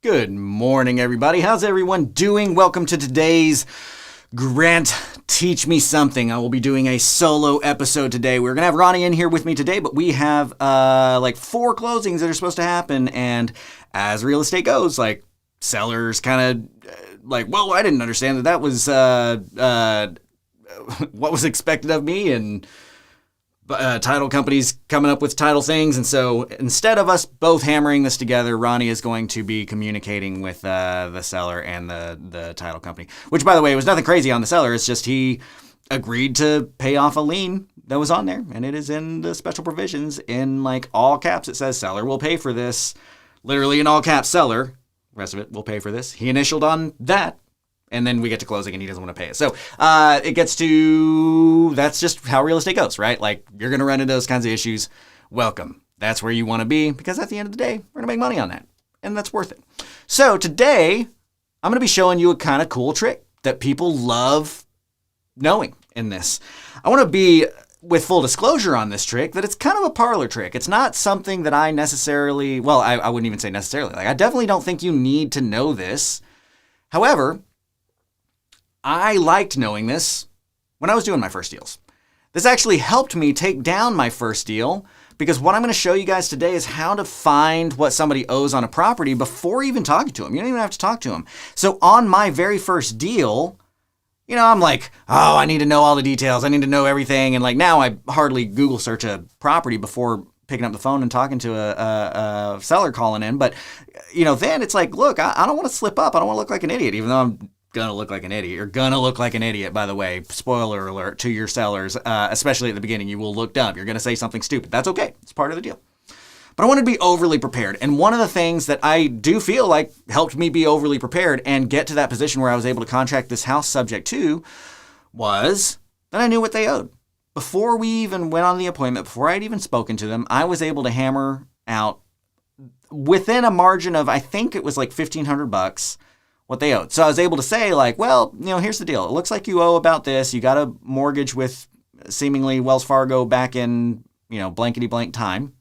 Good morning, everybody. How's everyone doing? Welcome to today's Grant Teach Me Something. I will be doing a solo episode today. We're going to have Ronnie in here with me today, but we have like 4 closings that are supposed to happen. And as real estate goes, like sellers kind of well, I didn't understand that was what was expected of me, and title companies coming up with title things. And so instead of us both hammering this together, Ronnie is going to be communicating with the seller and the title company, which, by the way, was nothing crazy on the seller. It's just he agreed to pay off a lien that was on there, and it is in the special provisions in like all caps. It says seller will pay for this, literally in all caps, seller. The rest of it will pay for this. He initialed on that. And then we get to closing and he doesn't want to pay it. So it gets to, that's just how real estate goes, right? Like, you're going to run into those kinds of issues. Welcome. That's where you want to be, because at the end of the day, we're going to make money on that. And that's worth it. So today, I'm going to be showing you a kind of cool trick that people love knowing in this. I want to be with full disclosure on this trick that it's kind of a parlor trick. It's not something that I necessarily, well, I wouldn't even say necessarily. Like, I definitely don't think you need to know this. However, I liked knowing this when I was doing my first deals. This actually helped me take down my first deal, because what I'm going to show you guys today is how to find what somebody owes on a property before even talking to them. You don't even have to talk to them. So on my very first deal, I'm like, oh, I need to know all the details. I need to know everything. And like now I hardly Google search a property before picking up the phone and talking to a seller calling in. But, then it's like, look, I don't want to slip up. I don't want to look like an idiot, even though I'm gonna look like an idiot. You're gonna look like an idiot, by the way. Spoiler alert to your sellers, especially at the beginning. You will look dumb. You're gonna say something stupid. That's okay. It's part of the deal. But I wanted to be overly prepared. And one of the things that I do feel like helped me be overly prepared and get to that position where I was able to contract this house subject to was that I knew what they owed. Before we even went on the appointment, before I'd even spoken to them, I was able to hammer out within a margin of, I think it was like $1,500, what they owed. So I was able to say, like, well, here's the deal. It looks like you owe about this. You got a mortgage with seemingly Wells Fargo back in, blankety blank time.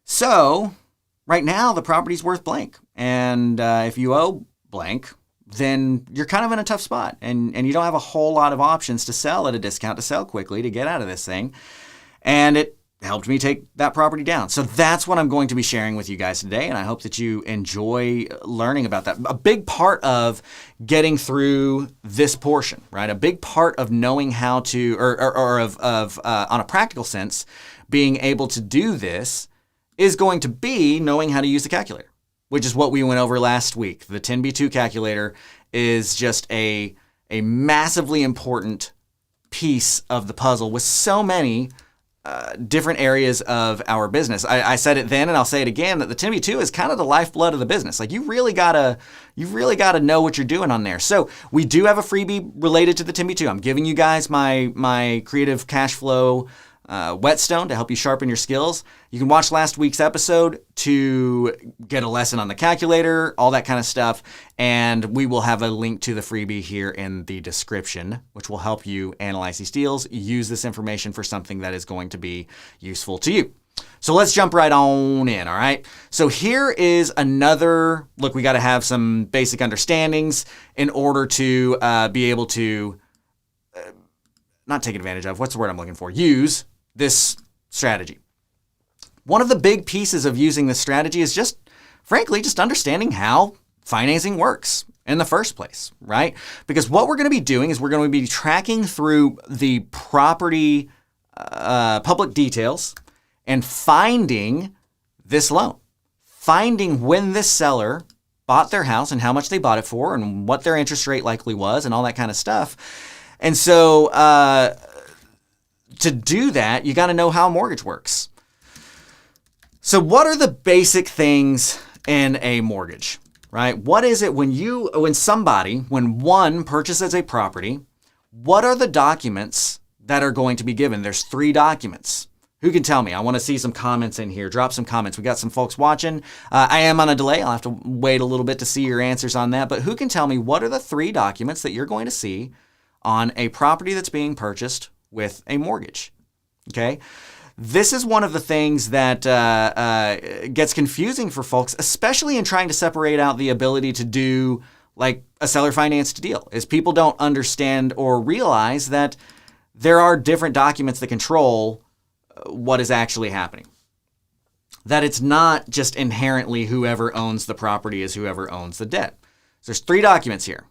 So right now the property's worth blank. And if you owe blank, then you're kind of in a tough spot. And you don't have a whole lot of options to sell at a discount, to sell quickly, to get out of this thing. And it helped me take that property down. So that's what I'm going to be sharing with you guys today, and I hope that you enjoy learning about that. A big part of getting through this portion, right? A big part of knowing how to, or on a practical sense, being able to do this is going to be knowing how to use the calculator, which is what we went over last week. The 10B2 calculator is just a massively important piece of the puzzle with so many different areas of our business. I said it then, and I'll say it again, that the 10B2 is kind of the lifeblood of the business. Like, you really gotta know what you're doing on there. So we do have a freebie related to the 10B2. I'm giving you guys my Creative Cash Flow whetstone to help you sharpen your skills. You can watch last week's episode to get a lesson on the calculator, all that kind of stuff. And we will have a link to the freebie here in the description, which will help you analyze these deals, use this information for something that is going to be useful to you. So let's jump right on in, all right? So here is another, look, we got to have some basic understandings in order to be able to, not take advantage of, what's the word I'm looking for? Use this strategy. One of the big pieces of using this strategy is just, frankly, just understanding how financing works in the first place, right? Because what we're going to be doing is we're going to be tracking through the property public details and finding this loan, finding when this seller bought their house and how much they bought it for and what their interest rate likely was and all that kind of stuff. And so to do that, you got to know how a mortgage works. So what are the basic things in a mortgage, right? What is it when one purchases a property, what are the documents that are going to be given? There's 3 documents. Who can tell me? I want to see some comments in here. Drop some comments. We got some folks watching. I am on a delay. I'll have to wait a little bit to see your answers on that. But who can tell me what are the 3 documents that you're going to see on a property that's being purchased with a mortgage? Okay. This is one of the things that gets confusing for folks, especially in trying to separate out the ability to do like a seller financed deal, is people don't understand or realize that there are different documents that control what is actually happening. That it's not just inherently whoever owns the property is whoever owns the debt. So there's 3 documents here.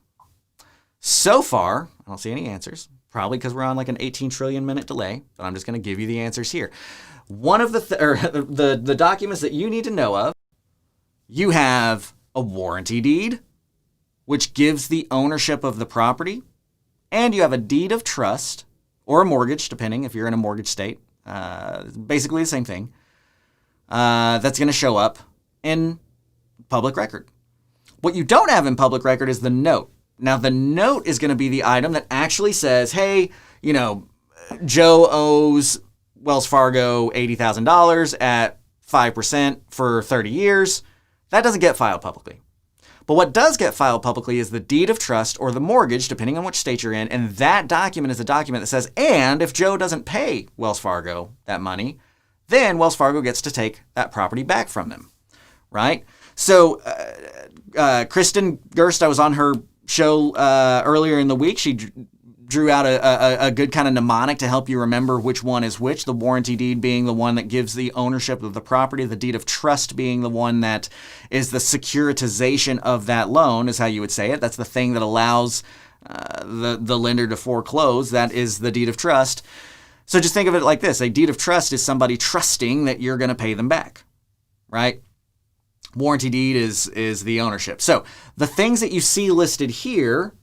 So far, I don't see any answers, probably because we're on like an 18 trillion minute delay, but I'm just going to give you the answers here. One of the documents that you need to know of, you have a warranty deed, which gives the ownership of the property, and you have a deed of trust or a mortgage, depending if you're in a mortgage state. Basically the same thing. That's going to show up in public record. What you don't have in public record is the note. Now, the note is going to be the item that actually says, hey, Joe owes Wells Fargo $80,000 at 5% for 30 years. That doesn't get filed publicly. But what does get filed publicly is the deed of trust or the mortgage, depending on which state you're in. And that document is a document that says, and if Joe doesn't pay Wells Fargo that money, then Wells Fargo gets to take that property back from them, right? So Kristen Gerst, I was on her show earlier in the week. She drew out a good kind of mnemonic to help you remember which one is which, the warranty deed being the one that gives the ownership of the property, the deed of trust being the one that is the securitization of that loan, is how you would say it. That's the thing that allows the lender to foreclose. That is the deed of trust. So just think of it like this. A deed of trust is somebody trusting that you're going to pay them back, right? Warranty deed is the ownership. So the things that you see listed here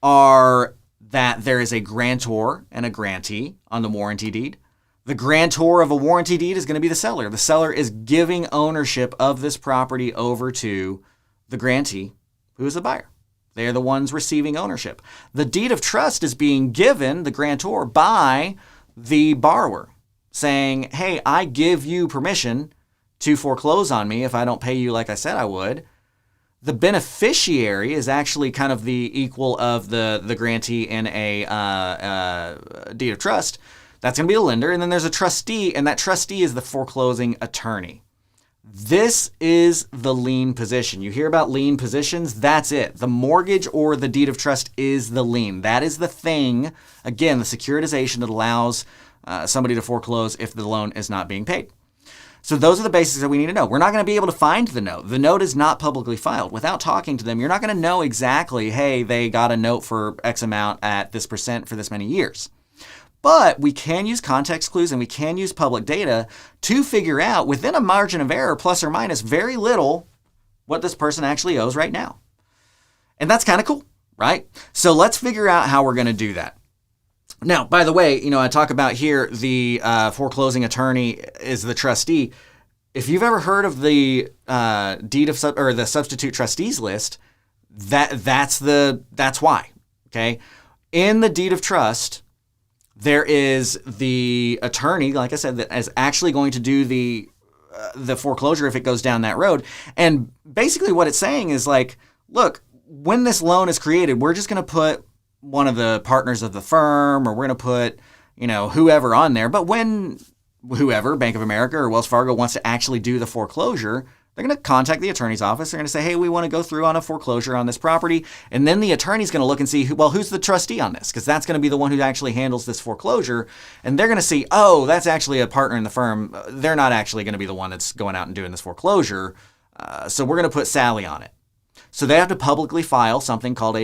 are that there is a grantor and a grantee on the warranty deed. The grantor of a warranty deed is going to be the seller. The seller is giving ownership of this property over to the grantee, who is the buyer. They are the ones receiving ownership. The deed of trust is being given, the grantor, by the borrower, saying, hey, I give you permission to foreclose on me if I don't pay you like I said I would. The beneficiary is actually kind of the equal of the grantee in a deed of trust. That's going to be the lender. And then there's a trustee, and that trustee is the foreclosing attorney. This is the lien position. You hear about lien positions? That's it. The mortgage or the deed of trust is the lien. That is the thing, again, the securitization that allows somebody to foreclose if the loan is not being paid. So those are the basics that we need to know. We're not going to be able to find the note. The note is not publicly filed. Without talking to them, you're not going to know exactly, hey, they got a note for X amount at this percent for this many years. But we can use context clues and we can use public data to figure out within a margin of error, plus or minus very little, what this person actually owes right now. And that's kind of cool, right? So let's figure out how we're going to do that. Now, by the way, I talk about here the foreclosing attorney is the trustee. If you've ever heard of the deed of or the substitute trustees list, that's why. Okay, in the deed of trust, there is the attorney, like I said, that is actually going to do the foreclosure if it goes down that road. And basically, what it's saying is like, look, when this loan is created, we're just going to put one of the partners of the firm, or we're going to put, whoever on there. But when whoever, Bank of America or Wells Fargo, wants to actually do the foreclosure, they're going to contact the attorney's office. They're going to say, hey, we want to go through on a foreclosure on this property. And then the attorney's going to look and see, who's the trustee on this? Because that's going to be the one who actually handles this foreclosure. And they're going to see, oh, that's actually a partner in the firm. They're not actually going to be the one that's going out and doing this foreclosure. So we're going to put Sally on it. So they have to publicly file something called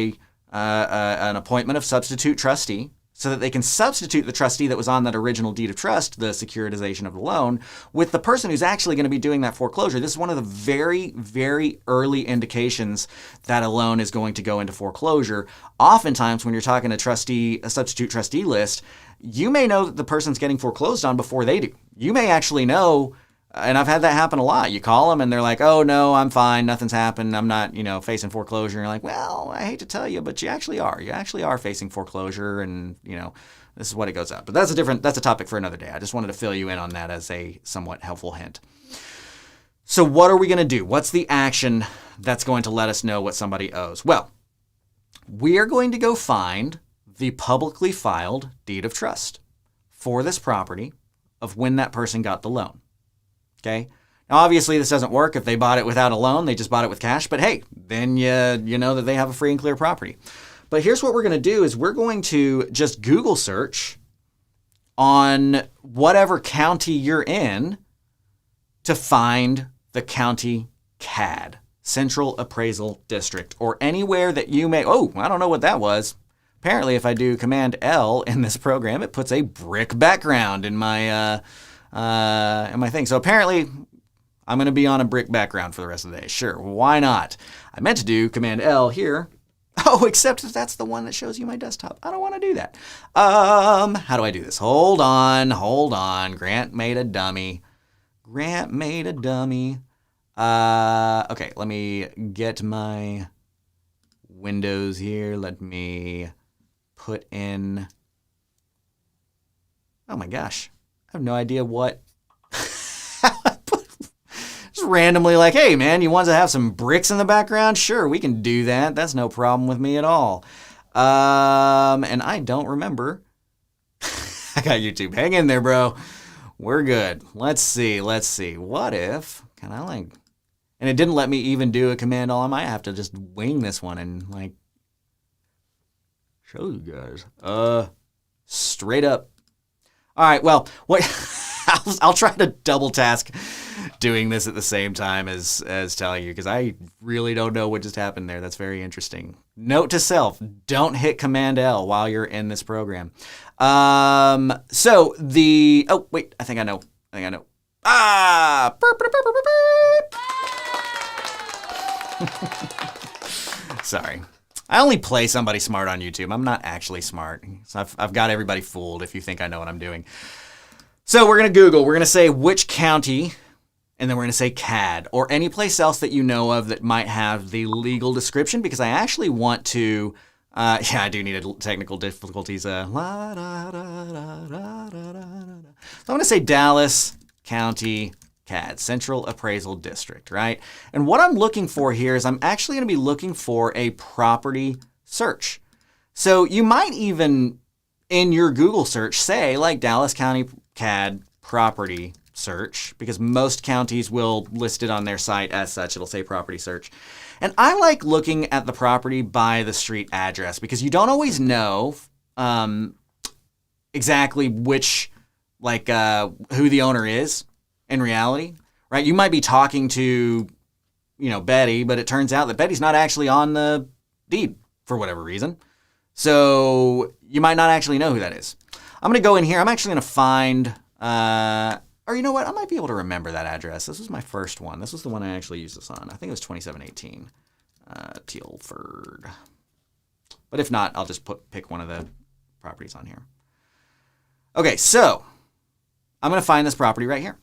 an appointment of substitute trustee, so that they can substitute the trustee that was on that original deed of trust, the securitization of the loan, with the person who's actually going to be doing that foreclosure. This is one of the very, very early indications that a loan is going to go into foreclosure. Oftentimes, when you're talking a substitute trustee list, you may know that the person's getting foreclosed on before they do. You may actually know, and I've had that happen a lot. You call them and they're like, oh, no, I'm fine. Nothing's happened. I'm not, facing foreclosure. And you're like, well, I hate to tell you, but you actually are. You actually are facing foreclosure, and, this is what it goes up. But that's a topic for another day. I just wanted to fill you in on that as a somewhat helpful hint. So what are we going to do? What's the action that's going to let us know what somebody owes? Well, we are going to go find the publicly filed deed of trust for this property of when that person got the loan. Okay? Now, obviously, this doesn't work if they bought it without a loan. They just bought it with cash. But hey, then you know that they have a free and clear property. But here's what we're going to do is we're going to just Google search on whatever county you're in to find the county CAD, Central Appraisal District, or anywhere that you may, oh, I don't know what that was. Apparently, if I do Command L in this program, it puts a brick background in my thing. So apparently, I'm going to be on a brick background for the rest of the day. Sure, why not? I meant to do Command L here. Oh, except that's the one that shows you my desktop. I don't want to do that. How do I do this? Hold on. Grant made a dummy. Okay, let me get my Windows here. Let me put in, oh my gosh, I have no idea what. Just randomly like, hey man, you want to have some bricks in the background? Sure, we can do that. That's no problem with me at all. And I don't remember. I got YouTube. Hang in there, bro. We're good. Let's see. What if, can I like, and it didn't let me even do a command all. I might have to just wing this one and like show you guys. Straight up. All right, well, what I'll try to double task doing this at the same time as telling you, because I really don't know what just happened there. That's very interesting. Note to self, don't hit Command L while you're in this program. So the, oh, wait, I think I know. Sorry. I only play somebody smart on YouTube. I'm not actually smart. So I've got everybody fooled if you think I know what I'm doing. So we're going to Google. We're going to say which county, and then we're going to say CAD, or any place else that you know of that might have the legal description, because I actually want to, yeah, I do need technical difficulties. So I'm going to say Dallas County CAD, Central Appraisal District, right? And what I'm looking for here is I'm actually going to be looking for a property search. So you might even, in your Google search, say like Dallas County CAD property search, because most counties will list it on their site as such. It'll say property search. And I like looking at the property by the street address, because you don't always know exactly which, like who the owner is in reality, right? You might be talking to, you know, Betty, but it turns out that Betty's not actually on the deed for whatever reason. So you might not actually know who that is. I'm going to go in here. I'm actually going to find, or you know what? I might be able to remember that address. This was my first one. This was the one I actually used this on. I think it was 2718, Tealford. But if not, I'll just pick one of the properties on here. Okay, so I'm going to find this property right here.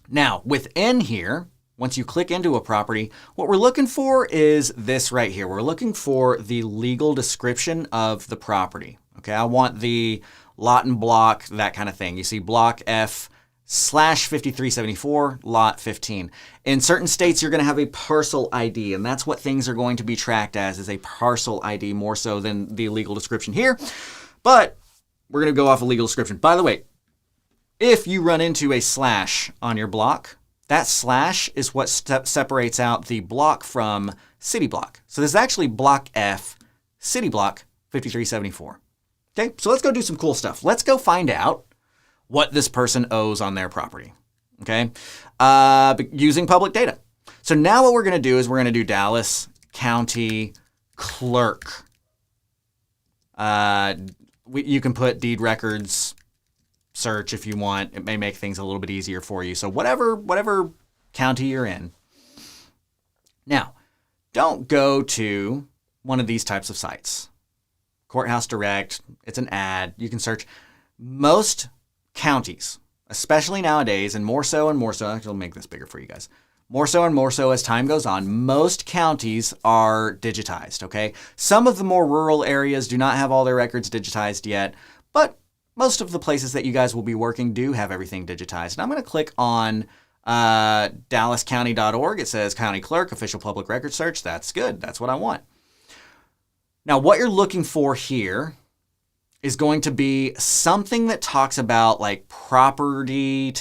Now, within here, once you click into a property, what we're looking for is this right here. We're looking for the legal description of the property. Okay, I want the lot and block, that kind of thing. You see block F/5374, lot 15. In certain states, you're going to have a parcel ID, and that's what things are going to be tracked as, is a parcel ID more so than the legal description here. But we're going to go off a legal description. By the way, if you run into a slash on your block, that slash is what separates out the block from city block. So this is actually block F, city block 5374. Okay, so let's go do some cool stuff. Let's go find out what this person owes on their property, okay, using public data. So now what we're going to do is we're going to do Dallas County Clerk. You can put deed records search if you want. It may make things a little bit easier for you. So whatever county you're in. Now, don't go to one of these types of sites. Courthouse Direct, it's an ad. You can search. Most counties, especially nowadays, and more so, actually I'll make this bigger for you guys. More so as time goes on, most counties are digitized, okay? Some of the more rural areas do not have all their records digitized yet, but most of the places that you guys will be working do have everything digitized. And I'm going to click on dallascounty.org. It says County Clerk, Official Public Record Search. That's good. That's what I want. Now, what you're looking for here is going to be something that talks about like property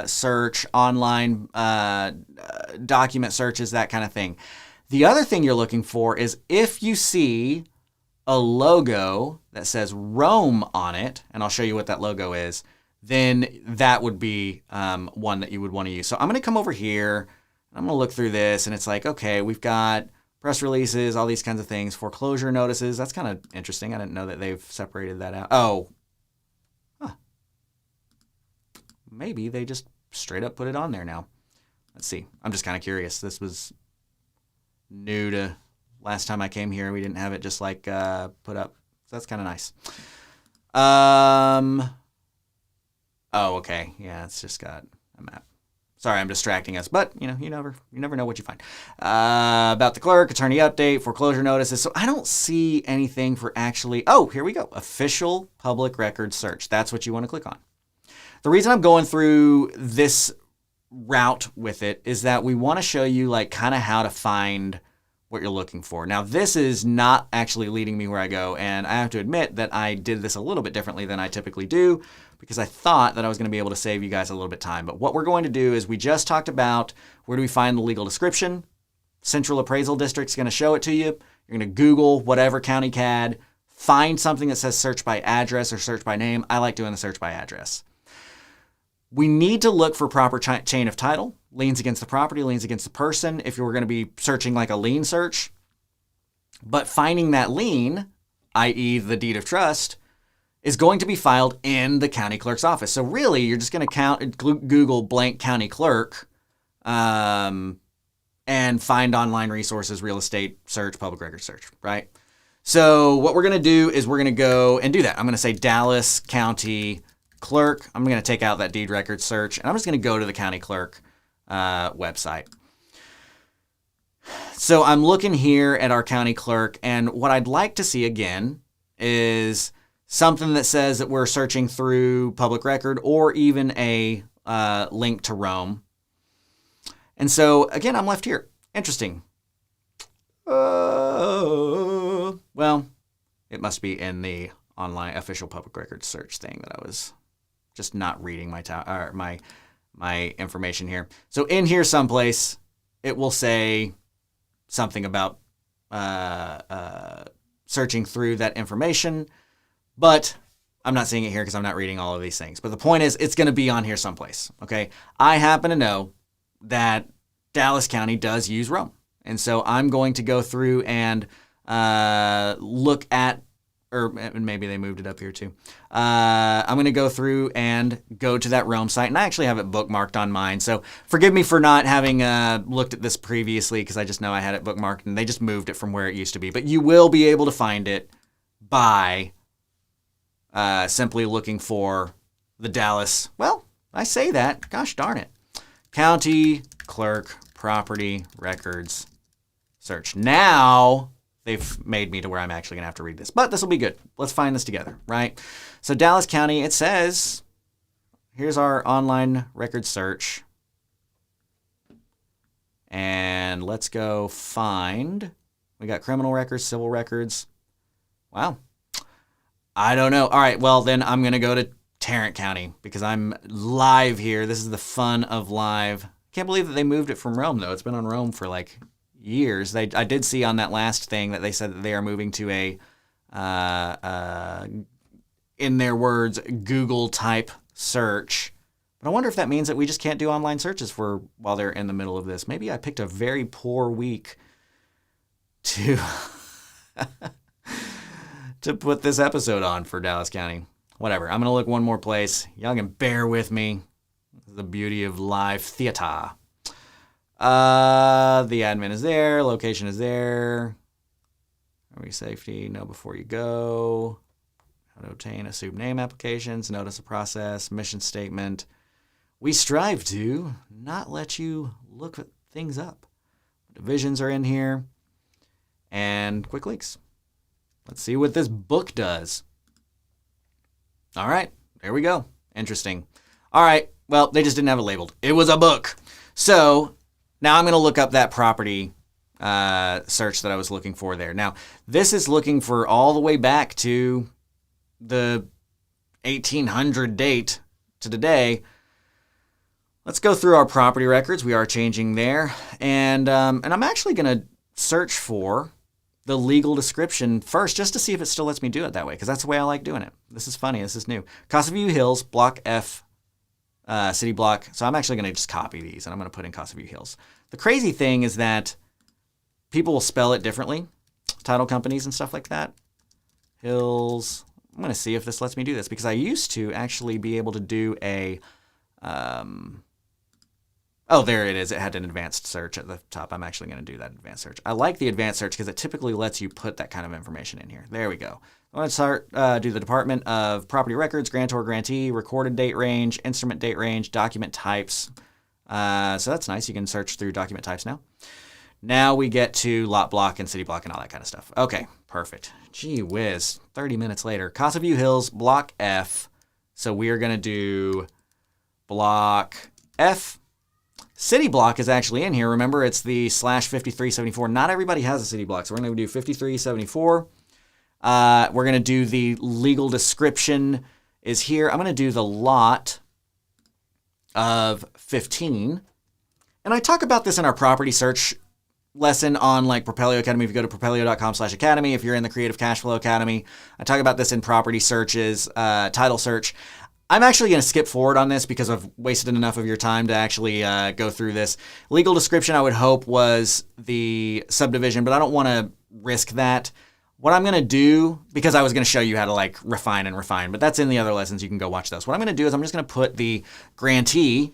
search, online document searches, that kind of thing. The other thing you're looking for is if you see a logo that says Rome on it, and I'll show you what that logo is, then that would be one that you would want to use. So I'm going to come over here, and I'm going to look through this, and it's like, okay, we've got press releases, all these kinds of things, foreclosure notices. That's kind of interesting. I didn't know that they've separated that out. Oh, maybe they just straight up put it on there now. Let's see. I'm just kind of curious. This was new to last time I came here. We didn't have it just like put up. So that's kind of nice. Oh, okay. Yeah, it's just got a map. Sorry, I'm distracting us, but you never know what you find. About the clerk, attorney update, foreclosure notices. So I don't see anything for actually. Oh, here we go. Official public record search. That's what you want to click on. The reason I'm going through this route with it is that we want to show you like kind of how to find what you're looking for. Now, this is not actually leading me where I go, and I have to admit that I did this a little bit differently than I typically do because I thought that I was going to be able to save you guys a little bit of time. But what we're going to do is we just talked about where do we find the legal description. Central Appraisal District's going to show it to you. You're going to Google whatever county CAD, find something that says search by address or search by name. I like doing the search by address. We need to look for proper chain of title, liens against the property, liens against the person, if you were going to be searching like a lien search. But finding that lien, i.e. the deed of trust, is going to be filed in the county clerk's office. So really, you're just going to Google blank county clerk and find online resources, real estate search, public record search, right? So what we're going to do is we're going to go and do that. I'm going to say Dallas County Clerk. I'm going to take out that deed record search, and I'm just going to go to the county clerk website. So I'm looking here at our county clerk, and what I'd like to see again is something that says that we're searching through public record or even a link to Rome. And so again, I'm left here. Interesting. Well, it must be in the online official public record search thing that I was just not reading my information here. So in here someplace, it will say something about searching through that information, but I'm not seeing it here because I'm not reading all of these things. But the point is, it's going to be on here someplace, okay? I happen to know that Dallas County does use Rome, and so I'm going to go through and look at, or maybe they moved it up here too. I'm going to go through and go to that Rome site, and I actually have it bookmarked on mine. So forgive me for not having looked at this previously because I just know I had it bookmarked, and they just moved it from where it used to be. But you will be able to find it by simply looking for the Dallas, well, I say that, gosh darn it, County Clerk Property Records Search. Now they've made me to where I'm actually going to have to read this, but this will be good. Let's find this together, right? So Dallas County, it says, here's our online record search. And let's go find, we got criminal records, civil records. Wow. I don't know. All right, well, then I'm going to go to Tarrant County because I'm live here. This is the fun of live. Can't believe that they moved it from Rome, though. It's been on Rome for like years. I did see on that last thing that they said that they are moving to a, in their words, Google type search. But I wonder if that means that we just can't do online searches for while they're in the middle of this. Maybe I picked a very poor week to to put this episode on for Dallas County. Whatever. I'm going to look one more place. Y'all can bear with me. The beauty of live theater. The admin is there. Location is there. Safety, know before you go. How to obtain a soup name applications. Notice of process. Mission statement. We strive to not let you look things up. Divisions are in here. And quick links. Let's see what this book does. All right, there we go. Interesting. All right, well, they just didn't have it labeled. It was a book. So now I'm going to look up that property search that I was looking for there. Now, this is looking for all the way back to the 1800 date to today. Let's go through our property records. We are changing there. And I'm actually going to search for the legal description first just to see if it still lets me do it that way, because that's the way I like doing it. This is funny. This is new. Casa View Hills, Block F, city block. So I'm actually going to just copy these, and I'm going to put in Casa View Hills. The crazy thing is that people will spell it differently, title companies and stuff like that. Hills. I'm going to see if this lets me do this, because I used to actually be able to do a... oh, there it is. It had an advanced search at the top. I'm actually going to do that advanced search. I like the advanced search because it typically lets you put that kind of information in here. There we go. I want to start, do the Department of Property Records, grantor, grantee, recorded date range, instrument date range, document types. So that's nice. You can search through document types now. Now we get to lot block and city block and all that kind of stuff. Okay, perfect. Gee whiz, 30 minutes later. Casa View Hills, Block F. So we are going to do Block F. City block is actually in here. Remember, it's the /5374. Not everybody has a city block, so we're going to do 5374. We're going to do the legal description is here. I'm going to do the lot of 15. And I talk about this in our property search lesson on like Propelio Academy. If you go to propelio.com/academy, if you're in the Creative Cashflow Academy, I talk about this in property searches, title search. I'm actually going to skip forward on this because I've wasted enough of your time to actually go through this. Legal description, I would hope, was the subdivision, but I don't want to risk that. What I'm going to do, because I was going to show you how to like refine, but that's in the other lessons. You can go watch those. What I'm going to do is I'm just going to put the the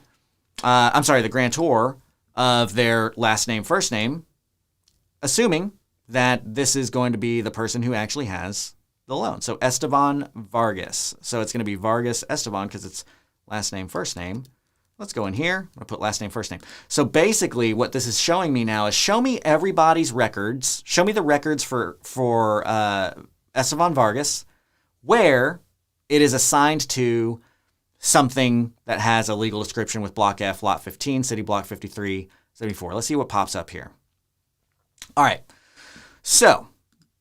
grantor of their last name, first name, assuming that this is going to be the person who actually has the loan. So Esteban Vargas. So it's going to be Vargas Esteban because it's last name, first name. Let's go in here. I'm going to put last name, first name. So basically what this is showing me now is show me everybody's records. Show me the records for Esteban Vargas where it is assigned to something that has a legal description with Block F, Lot 15, City Block 5374. Let's see what pops up here. All right. So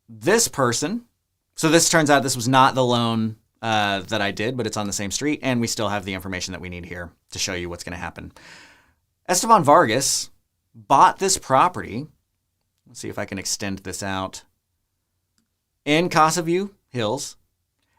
this person... So this turns out this was not the loan that I did, but it's on the same street, and we still have the information that we need here to show you what's going to happen. Esteban Vargas bought this property. Let's see if I can extend this out. In Casa View Hills.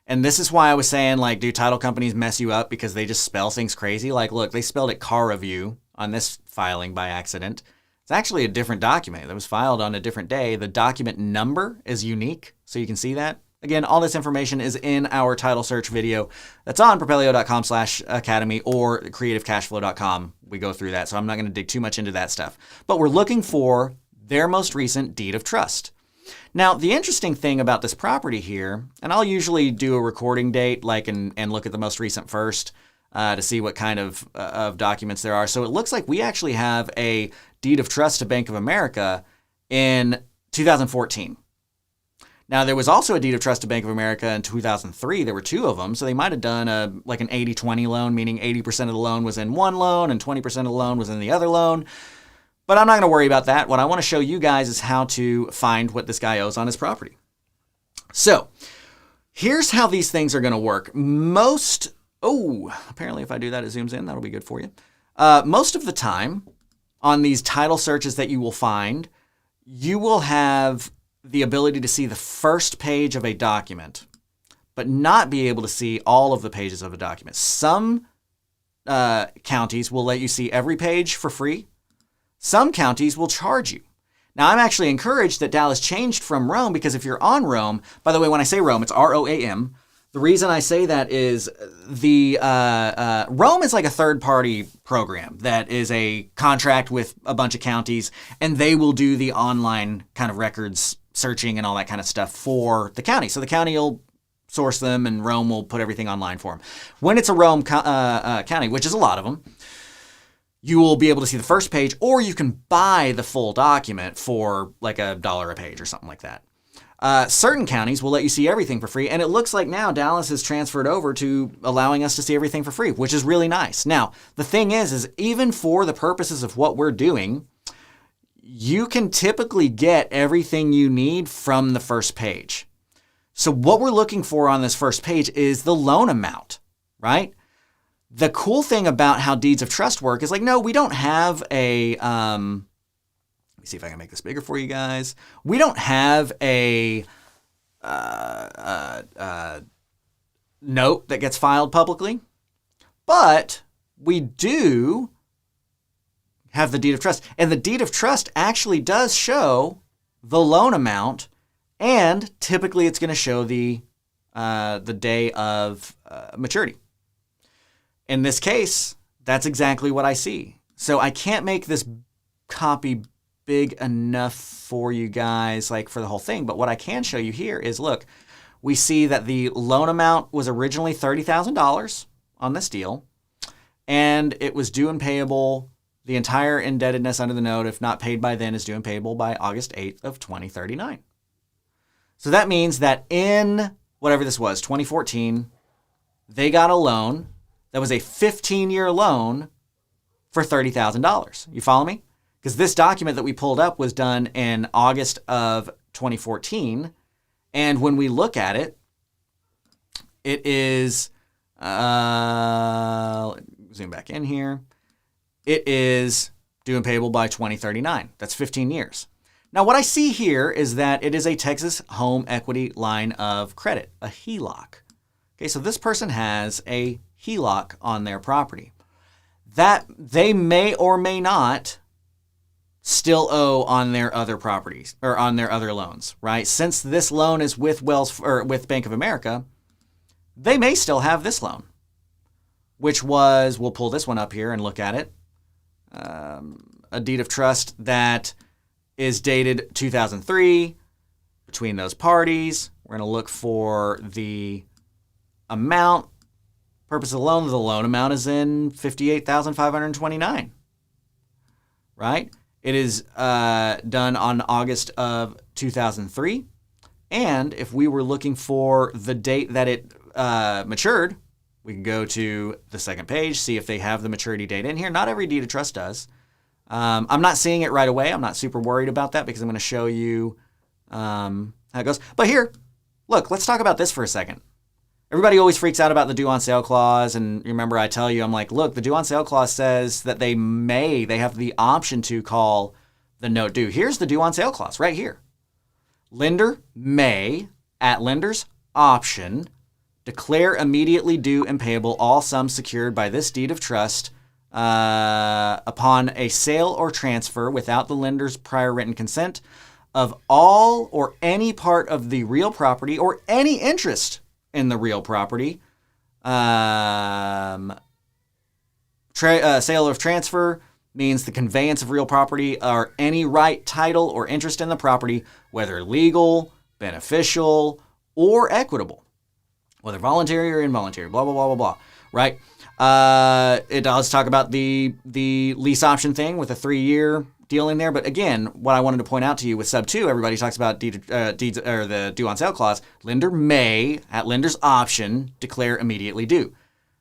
And this is why I was saying, like, do title companies mess you up because they just spell things crazy? Like, look, they spelled it Cara View on this filing by accident. It's actually a different document that was filed on a different day. The document number is unique, so you can see that. Again, all this information is in our title search video that's on propelio.com/academy or CreativeCashFlow.com. We go through that, so I'm not going to dig too much into that stuff. But we're looking for their most recent deed of trust. Now, the interesting thing about this property here, and I'll usually do a recording date like and look at the most recent first to see what kind of documents there are. So it looks like we actually have a deed of trust to Bank of America in 2014. Now, there was also a deed of trust to Bank of America in 2003. There were two of them, so they might have done an 80-20 loan, meaning 80% of the loan was in one loan and 20% of the loan was in the other loan. But I'm not going to worry about that. What I want to show you guys is how to find what this guy owes on his property. So here's how these things are going to work. Apparently if I do that, it zooms in. That'll be good for you. Most of the time on these title searches that you will find, you will have the ability to see the first page of a document, but not be able to see all of the pages of a document. Some counties will let you see every page for free. Some counties will charge you. Now, I'm actually encouraged that Dallas changed from Rome because if you're on Rome, by the way, when I say Rome, it's ROAM. The reason I say that is the Rome is like a third-party program that is a contract with a bunch of counties, and they will do the online kind of records searching and all that kind of stuff for the county. So the county will source them, and Rome will put everything online for them. When it's a Rome county, which is a lot of them, you will be able to see the first page, or you can buy the full document for like $1 a page or something like that. Certain counties will let you see everything for free, and it looks like now Dallas has transferred over to allowing us to see everything for free, which is really nice. Now, the thing is even for the purposes of what we're doing, you can typically get everything you need from the first page. So what we're looking for on this first page is the loan amount, right? The cool thing about how deeds of trust work is like, no, we don't have a, let me see if I can make this bigger for you guys. We don't have a note that gets filed publicly, but we do have the deed of trust. And the deed of trust actually does show the loan amount, and typically it's going to show the day of maturity. In this case, that's exactly what I see. So I can't make this copy big enough for you guys, like for the whole thing. But what I can show you here is, look, we see that the loan amount was originally $30,000 on this deal, and it was due and payable. The entire indebtedness under the note, if not paid by then, is due and payable by August 8th of 2039. So that means that in whatever this was, 2014, they got a loan that was a 15-year loan for $30,000. You follow me? Because this document that we pulled up was done in August of 2014. And when we look at it, it is, zoom back in here. It is due and payable by 2039. That's 15 years. Now, what I see here is that it is a Texas Home Equity Line of Credit, a HELOC. Okay, so this person has a HELOC on their property that they may or may not still owe on their other properties or on their other loans, right? Since this loan is with with Bank of America, they may still have this loan, which was, we'll pull this one up here and look at it. A deed of trust that is dated 2003 between those parties. We're going to look for the amount. Purpose of the loan amount is in $58,529, right? It is done on August of 2003. And if we were looking for the date that it matured, we can go to the second page, see if they have the maturity date in here. Not every deed of trust does. I'm not seeing it right away. I'm not super worried about that because I'm going to show you how it goes. But here, look, let's talk about this for a second. Everybody always freaks out about the due on sale clause. And remember, I tell you, I'm like, look, the due on sale clause says that they have the option to call the note due. Here's the due on sale clause right here. Lender may, at lender's option, declare immediately due and payable all sums secured by this deed of trust upon a sale or transfer without the lender's prior written consent of all or any part of the real property or any interest in the real property. Sale or transfer means the conveyance of real property or any right, title, or interest in the property, whether legal, beneficial, or equitable. Whether voluntary or involuntary, blah, blah, blah, blah, blah, right? It does talk about the lease option thing with a 3-year deal in there. But again, what I wanted to point out to you with sub 2, everybody talks about deeds or the due on sale clause. Lender may, at lender's option, declare immediately due.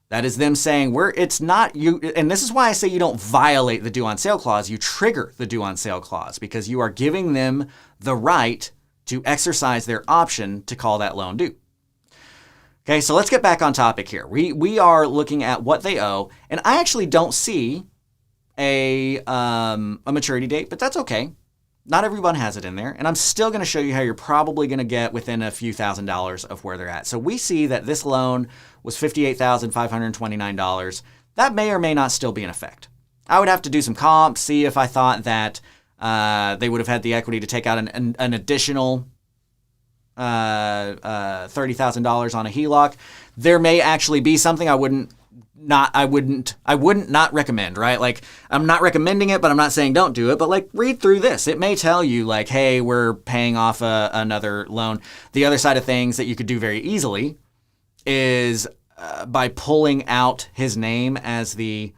That is them saying it's not you. And this is why I say you don't violate the due on sale clause. You trigger the due on sale clause because you are giving them the right to exercise their option to call that loan due. Okay, so let's get back on topic here. We are looking at what they owe, and I actually don't see a maturity date, but that's okay. Not everyone has it in there, and I'm still going to show you how you're probably going to get within a few $1,000s of where they're at. So we see that this loan was $58,529. That may or may not still be in effect. I would have to do some comps, see if I thought that they would have had the equity to take out an additional $30,000 on a HELOC. There may actually be something I wouldn't not recommend, right? Like, I'm not recommending it, but I'm not saying don't do it. But like, read through this. It may tell you like, hey, we're paying off another loan. The other side of things that you could do very easily is by pulling out his name as the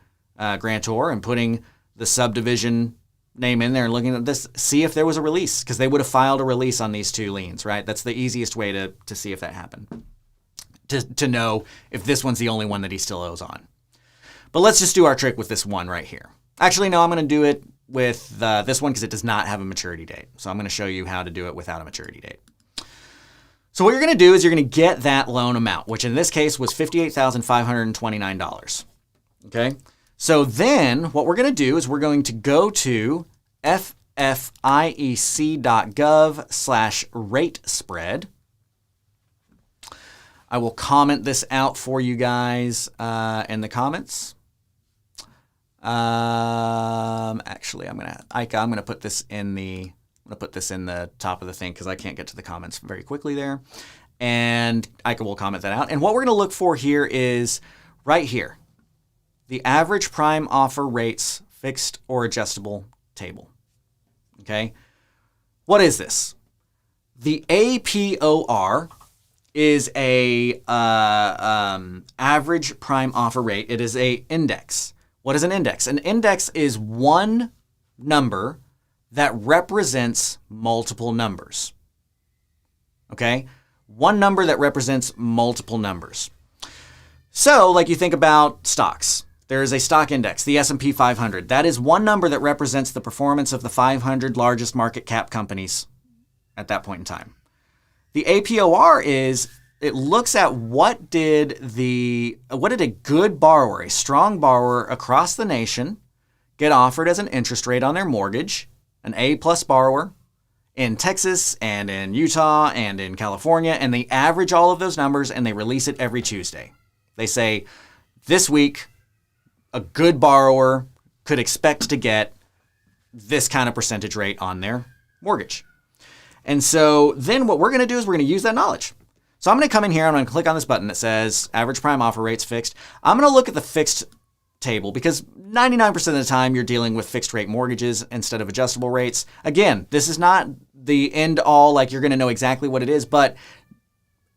grantor and putting the subdivision name in there and looking at this, see if there was a release, because they would have filed a release on these two liens, right? That's the easiest way to see if that happened, to know if this one's the only one that he still owes on. But let's just do our trick with this one right here. Actually, no, I'm going to do it with this one because it does not have a maturity date. So I'm going to show you how to do it without a maturity date. So what you're going to do is you're going to get that loan amount, which in this case was $58,529. Okay. So then what we're going to do is we're going to go to ffiec.gov/rate spread. I will comment this out for you guys in the comments. Actually, I'm gonna put this in the top of the thing because I can't get to the comments very quickly there, and Ika will comment that out. And what we're gonna look for here is right here, the average prime offer rates fixed or adjustable table. Okay, what is this? The APOR is a average prime offer rate. It is a index. What is an index? An index is one number that represents multiple numbers. Okay? One number that represents multiple numbers. So, like you think about stocks. There is a stock index, the S&P 500. That is one number that represents the performance of the 500 largest market cap companies at that point in time. The APOR is, it looks at what did a good borrower, a strong borrower across the nation get offered as an interest rate on their mortgage, an A-plus borrower in Texas and in Utah and in California, and they average all of those numbers and they release it every Tuesday. They say, this week, a good borrower could expect to get this kind of percentage rate on their mortgage. And so then what we're going to do is we're going to use that knowledge. So I'm going to come in here, I'm going to click on this button that says average prime offer rates fixed. I'm going to look at the fixed table because 99% of the time you're dealing with fixed rate mortgages instead of adjustable rates. Again, this is not the end all, like you're going to know exactly what it is, but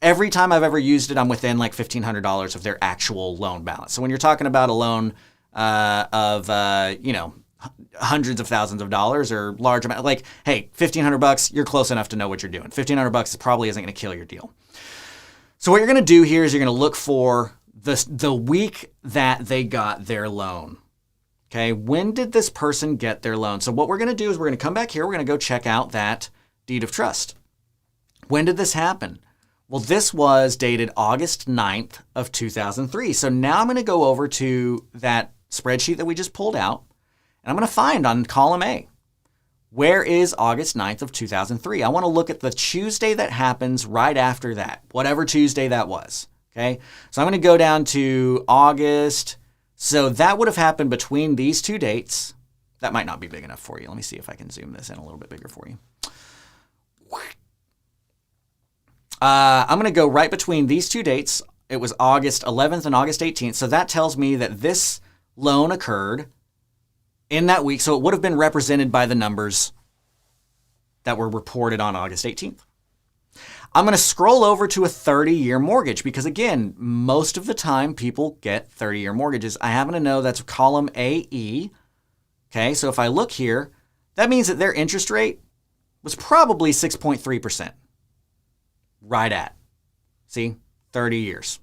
every time I've ever used it, I'm within like $1,500 of their actual loan balance. So when you're talking about a loan of hundreds of thousands of dollars or large amount, like, hey, $1,500, you're close enough to know what you're doing. $1,500 probably isn't going to kill your deal. So what you're going to do here is you're going to look for the week that they got their loan. Okay, when did this person get their loan? So what we're going to do is we're going to come back here. We're going to go check out that deed of trust. When did this happen? Well, this was dated August 9th of 2003. So now I'm going to go over to that spreadsheet that we just pulled out. And I'm going to find on column A, where is August 9th of 2003? I want to look at the Tuesday that happens right after that, whatever Tuesday that was. Okay, so I'm going to go down to August. So that would have happened between these two dates. That might not be big enough for you. Let me see if I can zoom this in a little bit bigger for you. I'm going to go right between these two dates. It was August 11th and August 18th. So that tells me that this loan occurred in that week. So it would have been represented by the numbers that were reported on August 18th. I'm going to scroll over to a 30-year mortgage because, again, most of the time people get 30-year mortgages. I happen to know that's column AE. Okay, so if I look here, that means that their interest rate was probably 6.3%. Right at. See, 30 years.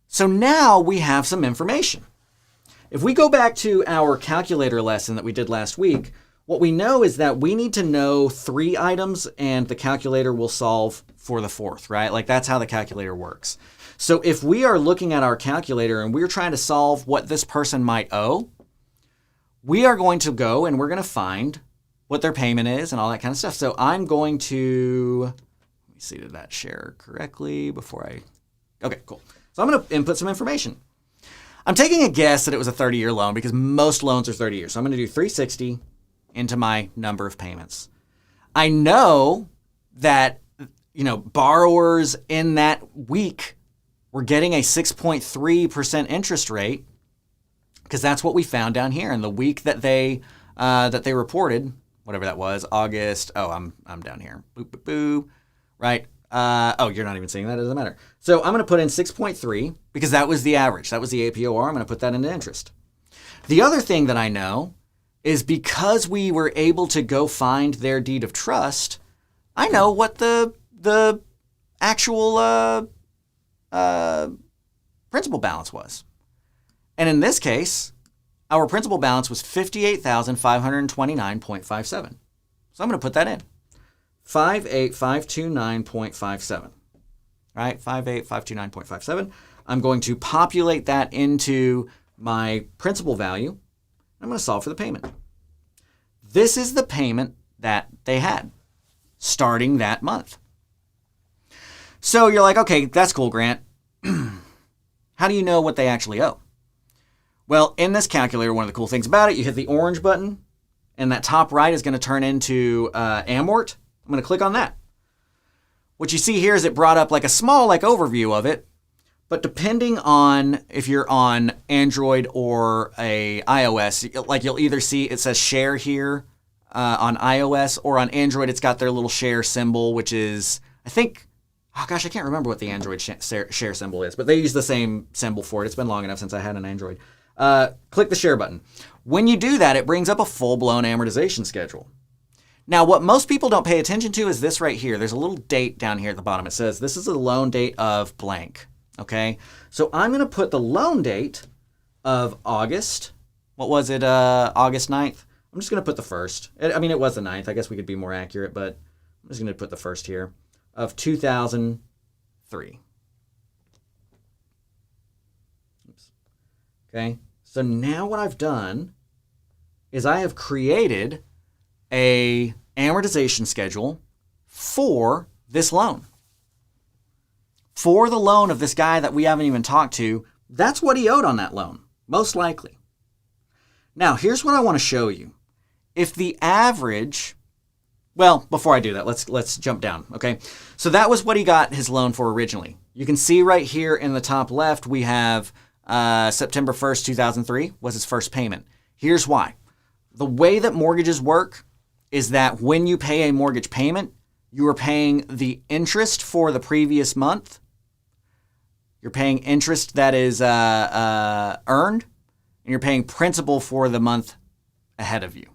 So now we have some information. If we go back to our calculator lesson that we did last week, what we know is that we need to know 3 items and the calculator will solve for the 4th, right? Like that's how the calculator works. So if we are looking at our calculator and we're trying to solve what this person might owe, we are going to go and we're going to find what their payment is and all that kind of stuff. So I'm going to, let me see, did that share correctly before okay, cool. So I'm going to input some information. I'm taking a guess that it was a 30-year loan because most loans are 30 years. So I'm going to do 360 into my number of payments. I know that, borrowers in that week were getting a 6.3% interest rate because that's what we found down here in the week that they reported, whatever that was, August. Oh, I'm down here. Boop, boop, boop. Right. You're not even seeing that. It doesn't matter. So I'm going to put in 6.3 because that was the average. That was the APOR. I'm going to put that into interest. The other thing that I know is because we were able to go find their deed of trust, I know what the actual principal balance was. And in this case, our principal balance was $58,529.57. So I'm going to put that in. 58,529.57. Right? 58,529.57. I'm going to populate that into my principal value. I'm going to solve for the payment. This is the payment that they had starting that month. So you're like, okay, that's cool, Grant. How do you know what they actually owe? Well, in this calculator, one of the cool things about it, you hit the orange button, and that top right is going to turn into amort. I'm going to click on that. What you see here is it brought up like a small overview of it, but depending on if you're on Android or a iOS, you'll either see it says share here on iOS, or on Android it's got their little share symbol, which is, I think, oh gosh, I can't remember what the Android share symbol is, but they use the same symbol for it. It's been long enough since I had an Android. Click the share button. When you do that, it brings up a full-blown amortization schedule. Now, what most people don't pay attention to is this right here. There's a little date down here at the bottom. It says this is a loan date of blank. Okay, so I'm going to put the loan date of August. What was it? August 9th. I'm just going to put the 1st. I mean, it was the 9th. I guess we could be more accurate, but I'm just going to put the 1st here of 2003. Oops. Okay, so now what I've done is I have created a amortization schedule for this loan. For the loan of this guy that we haven't even talked to, that's what he owed on that loan, most likely. Now, here's what I want to show you. If the average, well, before I do that, let's jump down, okay? So that was what he got his loan for originally. You can see right here in the top left, we have September 1st, 2003 was his first payment. Here's why. The way that mortgages work is that when you pay a mortgage payment, you are paying the interest for the previous month. You're paying interest that is earned, and you're paying principal for the month ahead of you.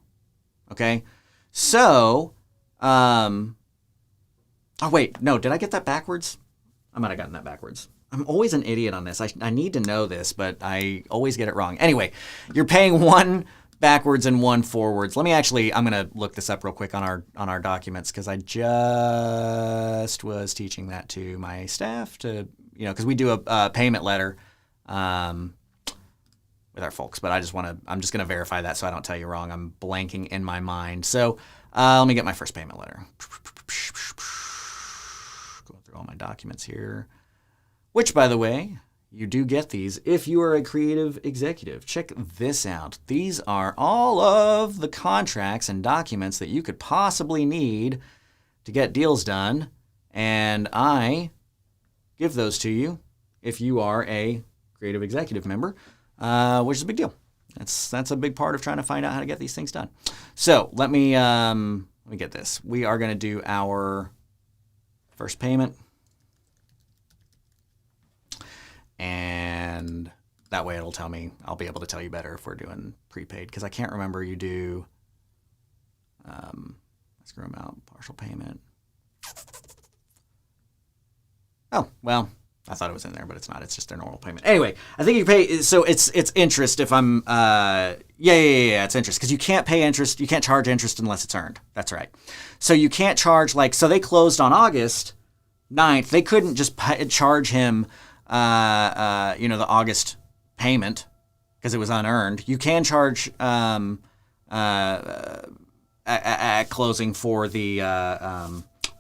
Okay? So, oh wait, no, did I get that backwards? I might have gotten that backwards. I'm always an idiot on this. I need to know this, but I always get it wrong. Anyway, you're paying one backwards and one forwards. I'm going to look this up real quick on our documents, because I just was teaching that to my staff to, because we do a payment letter with our folks, but I'm just going to verify that so I don't tell you wrong. I'm blanking in my mind. So let me get my first payment letter. Going through all my documents here, which, by the way, you do get these if you are a creative executive. Check this out. These are all of the contracts and documents that you could possibly need to get deals done, and I give those to you if you are a creative executive member, which is a big deal. That's a big part of trying to find out how to get these things done. So let me get this. We are going to do our first payment. And that way it'll tell me, I'll be able to tell you better if we're doing prepaid, because I can't remember you do, screw them out, partial payment. Oh, well, I thought it was in there, but it's not. It's just their normal payment. Anyway, I think you pay, so it's interest if I'm, it's interest, because you can't pay interest, you can't charge interest unless it's earned. That's right. So you can't charge, so they closed on August 9th. They couldn't just charge him the August payment because it was unearned. You can charge at closing for the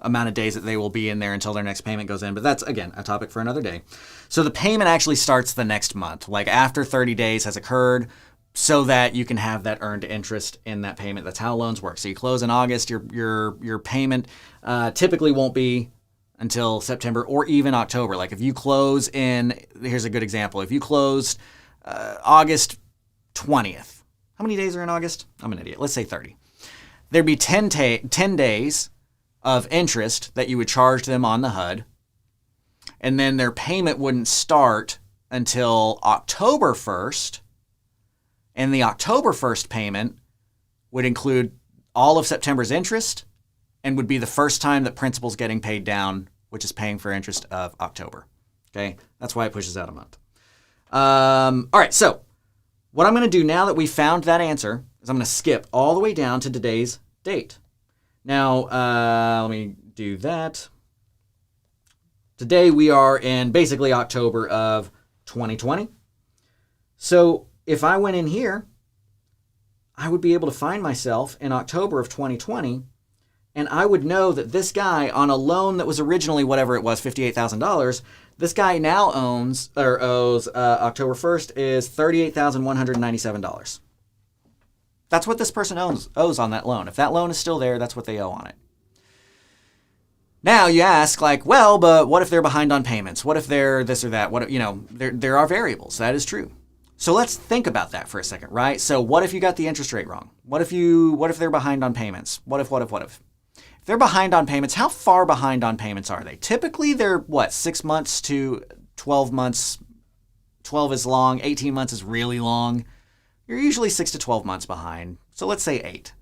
amount of days that they will be in there until their next payment goes in. But that's, again, a topic for another day. So the payment actually starts the next month, after 30 days has occurred, so that you can have that earned interest in that payment. That's how loans work. So you close in August, your payment typically won't be until September or even October. If you close in, here's a good example. If you closed August 20th, how many days are in August? I'm an idiot. Let's say 30. There'd be 10 days of interest that you would charge them on the HUD, and then their payment wouldn't start until October 1st, and the October 1st payment would include all of September's interest and would be the first time that principal's getting paid down, which is paying for interest of October. Okay, that's why it pushes out a month. All right, so What I'm going to do now that we found that answer is I'm going to skip all the way down to today's date. Now, let me do that. Today we are in basically October of 2020. So if I went in here, I would be able to find myself in October of 2020, and I would know that this guy on a loan that was originally whatever it was, $58,000, this guy now owes October 1st is $38,197. That's what this person owes on that loan. If that loan is still there, that's what they owe on it. Now you ask, like, well, but what if they're behind on payments? What if they're this or that? What, there are variables. That is true. So let's think about that for a second, right? So what if you got the interest rate wrong? What if they're behind on payments? What if? If they're behind on payments, how far behind on payments are they? Typically they're 6 months to 12 months. 12 is long, 18 months is really long. You're usually 6 to 12 months behind. So let's say 8.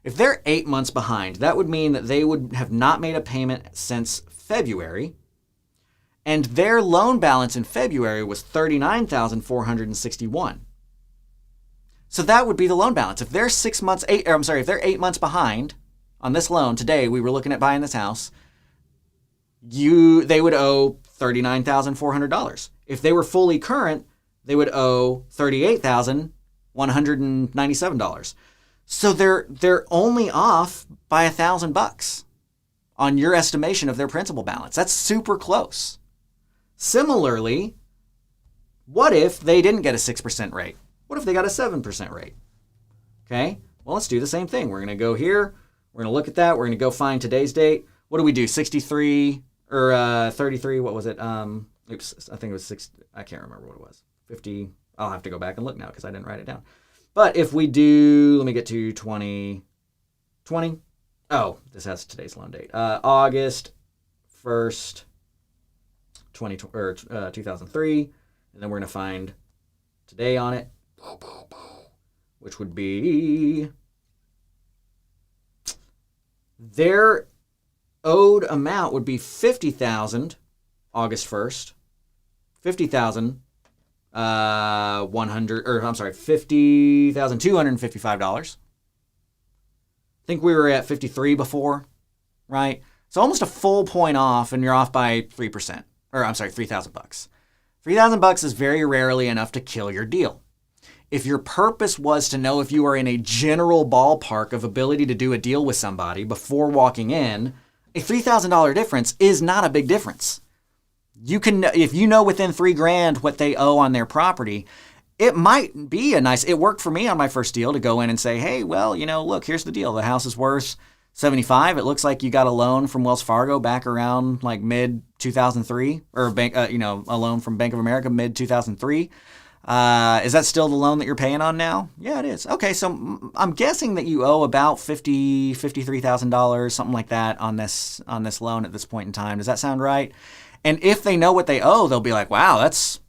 If they're 8 months behind, that would mean that they would have not made a payment since February, and their loan balance in February was $39,461. So that would be the loan balance. If they're if they're 8 months behind on this loan today, we were looking at buying this house, they would owe $39,400. If they were fully current, they would owe $38,197. So they're only off by $1,000 on your estimation of their principal balance. That's super close. Similarly, what if they didn't get a 6% rate? What if they got a 7% rate? Okay, well, let's do the same thing. We're going to go here. We're going to look at that. We're going to go find today's date. What do we do? 63 or 33? What was it? Oops, I think it was 6. I can't remember what it was. 50. I'll have to go back and look now because I didn't write it down. But if we do, let me get to 2020. Oh, this has today's loan date. August 1st, 2003. And then we're going to find today on it, which would be their owed amount would be $50,000 August 1st. $50,255. I think we were at 53 before, right? So almost a full point off, and you're off by 3%. Or I'm sorry, $3,000. $3,000 is very rarely enough to kill your deal. If your purpose was to know if you are in a general ballpark of ability to do a deal with somebody before walking in, a $3,000 difference is not a big difference. You can, if you know within $3,000 what they owe on their property, it might be it worked for me on my first deal to go in and say, hey, well, look, here's the deal. The house is worth $75. It looks like you got a loan from Wells Fargo back around like mid 2003, or a loan from Bank of America mid 2003. Is that still the loan that you're paying on now? Yeah, it is. Okay, so I'm guessing that you owe about $53,000, something like that on this loan at this point in time. Does that sound right? And if they know what they owe, they'll be like, wow, that's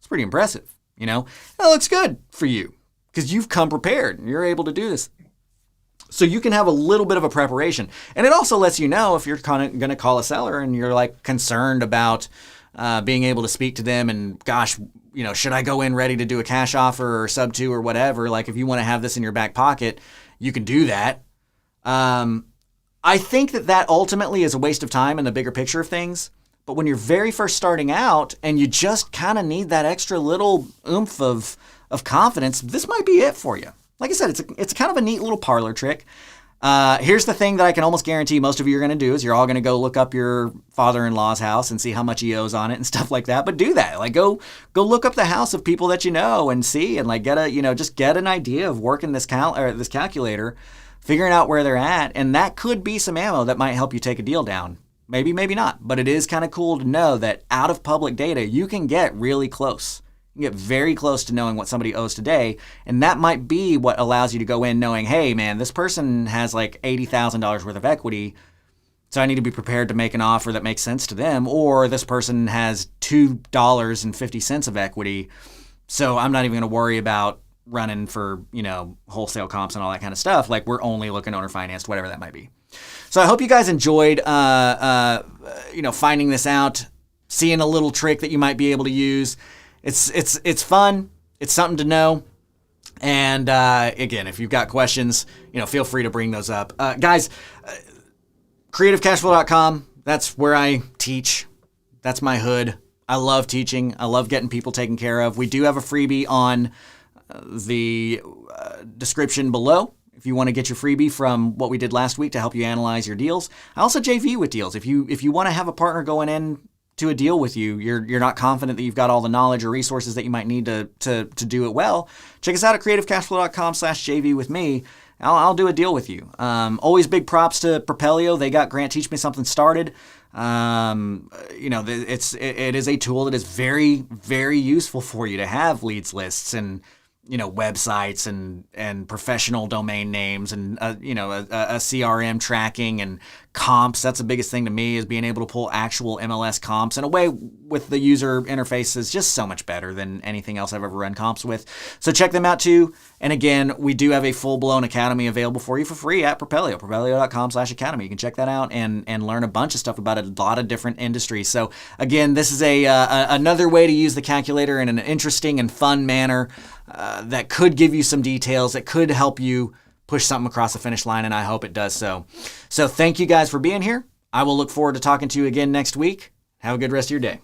pretty impressive. That looks good for you because you've come prepared and you're able to do this. So you can have a little bit of a preparation. And it also lets you know if you're going to call a seller and you're like concerned about being able to speak to them and gosh, should I go in ready to do a cash offer or sub 2 or whatever? Like if you want to have this in your back pocket, you can do that. I think that ultimately is a waste of time in the bigger picture of things. But when you're very first starting out and you just kind of need that extra little oomph of confidence, this might be it for you. Like I said, it's kind of a neat little parlor trick. Here's the thing that I can almost guarantee most of you are going to do is you're all going to go look up your father-in-law's house and see how much he owes on it and stuff like that. But do that. Like go look up the house of people that you know and see and like just get an idea of working this calculator, figuring out where they're at, and that could be some ammo that might help you take a deal down. Maybe, maybe not. But it is kind of cool to know that out of public data, you can get really close. You can get very close to knowing what somebody owes today. And that might be what allows you to go in knowing, hey, man, this person has like $80,000 worth of equity. So I need to be prepared to make an offer that makes sense to them. Or this person has $2.50 of equity. So I'm not even going to worry about running for, wholesale comps and all that kind of stuff. Like we're only looking owner financed, whatever that might be. So I hope you guys enjoyed, finding this out, seeing a little trick that you might be able to use. It's fun. It's something to know. And again, if you've got questions, feel free to bring those up. Guys, CreativeCashFlow.com, that's where I teach. That's my hood. I love teaching. I love getting people taken care of. We do have a freebie on the description below if you want to get your freebie from what we did last week to help you analyze your deals. I also JV with deals. If you want to have a partner going in to a deal with you, you're not confident that you've got all the knowledge or resources that you might need to do it well, check us out at CreativeCashFlow.com/JV with me. I'll do a deal with you. Always big props to Propelio. They got Grant Teach Me Something started. It is a tool that is very, very useful for you to have leads lists and websites and professional domain names and a CRM tracking and comps. That's the biggest thing to me, is being able to pull actual MLS comps in a way with the user interface is just so much better than anything else I've ever run comps with. So check them out too. And again, we do have a full-blown academy available for you for free at Propelio, propelio.com/academy. You can check that out and learn a bunch of stuff about a lot of different industries. So again, this is another way to use the calculator in an interesting and fun manner that could give you some details, that could help you push something across the finish line, and I hope it does so. So thank you guys for being here. I will look forward to talking to you again next week. Have a good rest of your day.